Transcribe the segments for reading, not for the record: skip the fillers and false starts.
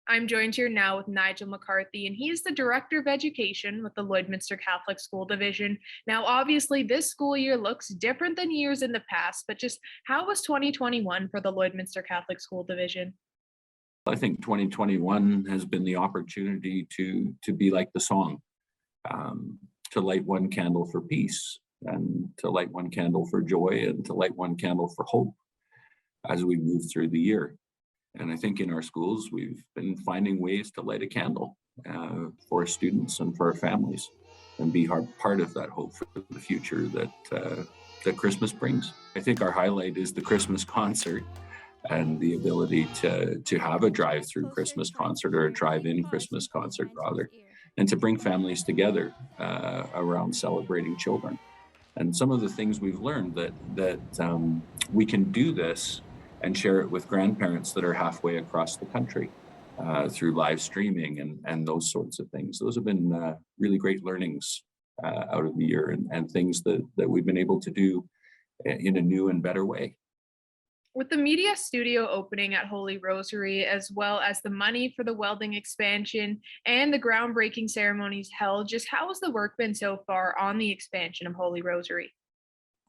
I'm joined here now with Nigel McCarthy, and he is the Director of Education with the Lloydminster Catholic School Division. Now, obviously, this school year looks different than years in the past, but just how was 2021 for the Lloydminster Catholic School Division? I think 2021 has been the opportunity to be like the song, to light one candle for peace, and to light one candle for joy, and to light one candle for hope as we move through the year. And I think in our schools, we've been finding ways to light a candle for our students and for our families, and be part of that hope for the future that Christmas brings. I think our highlight is the Christmas concert, and the ability to have a drive-through Christmas concert, or a drive-in Christmas concert rather, and to bring families together around celebrating children. And some of the things we've learned that we can do this and share it with grandparents that are halfway across the country through live streaming and those sorts of things. Those have been really great learnings out of the year, and things that we've been able to do in a new and better way. With the media studio opening at Holy Rosary, as well as the money for the welding expansion and the groundbreaking ceremonies held, just how has the work been so far on the expansion of Holy Rosary?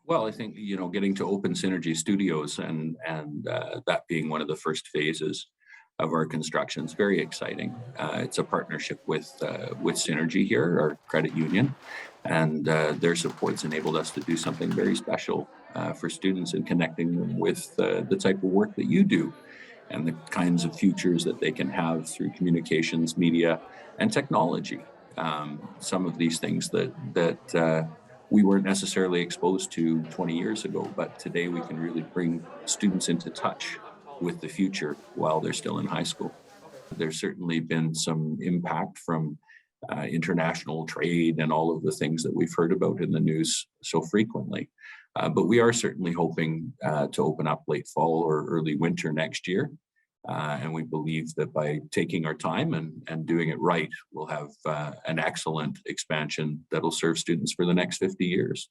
Well, I think, getting to open Synergy Studios and that being one of the first phases of our construction is very exciting. It's a partnership with Synergy here, our credit union, and their support's enabled us to do something very special for students, and connecting them with the type of work that you do, and the kinds of futures that they can have through communications, media, and technology. Some of these things that we weren't necessarily exposed to 20 years ago, but today we can really bring students into touch with the future while they're still in high school. There's certainly been some impact from international trade and all of the things that we've heard about in the news so frequently. But we are certainly hoping to open up late fall or early winter next year. And we believe that by taking our time and doing it right, we'll have an excellent expansion that'll serve students for the next 50 years.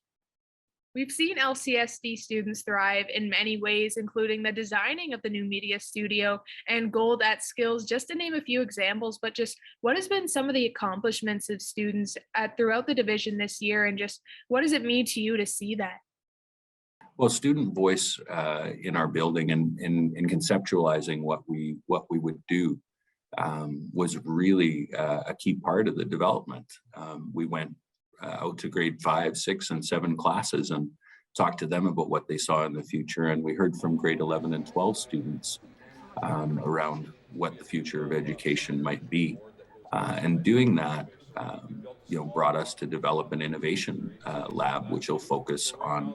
We've seen LCSD students thrive in many ways, including the designing of the new media studio and Gold at Skills, just to name a few examples. But just what has been some of the accomplishments of students throughout the division this year, and just what does it mean to you to see that? Well, student voice in our building, and in conceptualizing what we would do was really a key part of the development. We went out to grade 5, 6, and 7 classes and talked to them about what they saw in the future. And we heard from grade 11 and 12 students around what the future of education might be. And doing that, brought us to develop an innovation lab, which will focus on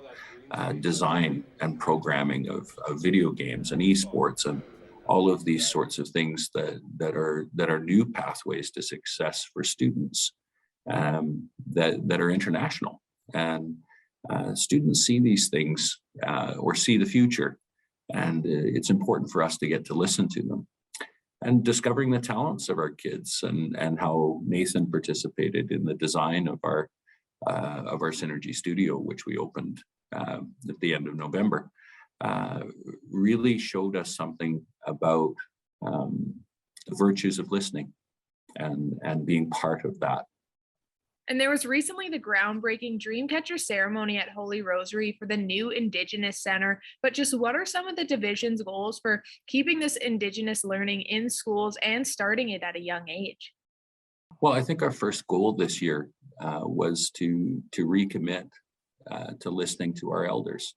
design and programming of video games and esports, and all of these sorts of things that are new pathways to success for students that are international. And students see these things or see the future, and it's important for us to get to listen to them. And discovering the talents of our kids, and how Nathan participated in the design of our Synergy Studio, which we opened at the end of November, really showed us something about the virtues of listening and being part of that. And there was recently the groundbreaking Dreamcatcher ceremony at Holy Rosary for the new Indigenous Center. But just what are some of the division's goals for keeping this Indigenous learning in schools and starting it at a young age? Well, I think our first goal this year was to recommit to listening to our elders,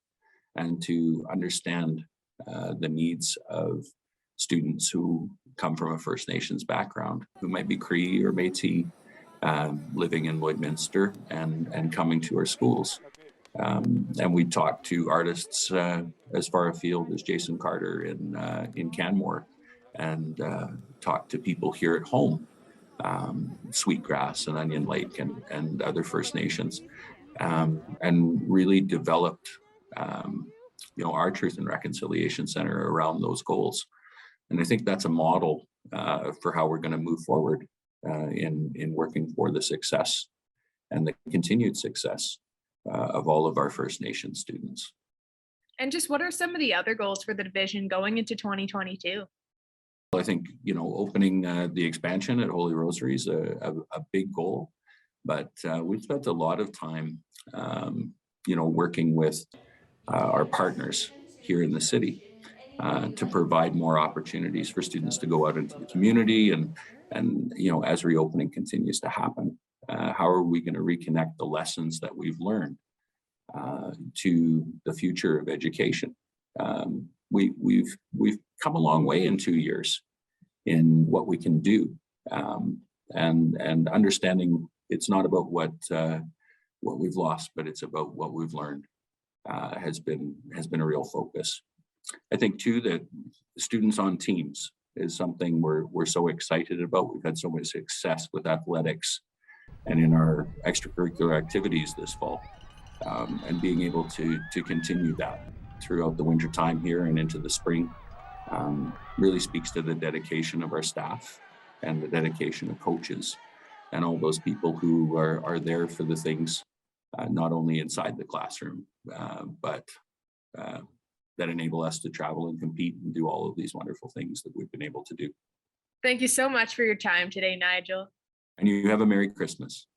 and to understand the needs of students who come from a First Nations background, who might be Cree or Métis, living in Lloydminster and coming to our schools. And we talked to artists as far afield as Jason Carter in Canmore, and talked to people here at home, Sweetgrass and Onion Lake and other First Nations, and really developed our Truth and Reconciliation Center around those goals. And I think that's a model for how we're going to move forward in working for the success and the continued success of all of our First Nation students. And just what are some of the other goals for the division going into 2022? I think, opening the expansion at Holy Rosary is a big goal, but we've spent a lot of time, working with our partners here in the city to provide more opportunities for students to go out into the community, and as reopening continues to happen, how are we going to reconnect the lessons that we've learned to the future of education? We've come a long way in 2 years in what we can do, and understanding it's not about what we've lost, but it's about what we've learned has been a real focus. I think too that students on teams is something we're so excited about. We've had so much success with athletics and in our extracurricular activities this fall, and being able to continue that throughout the winter time here and into the spring really speaks to the dedication of our staff and the dedication of coaches and all those people who are there for the things not only inside the classroom, but that enable us to travel and compete and do all of these wonderful things that we've been able to do. Thank you so much for your time today, Nigel. And you have a Merry Christmas.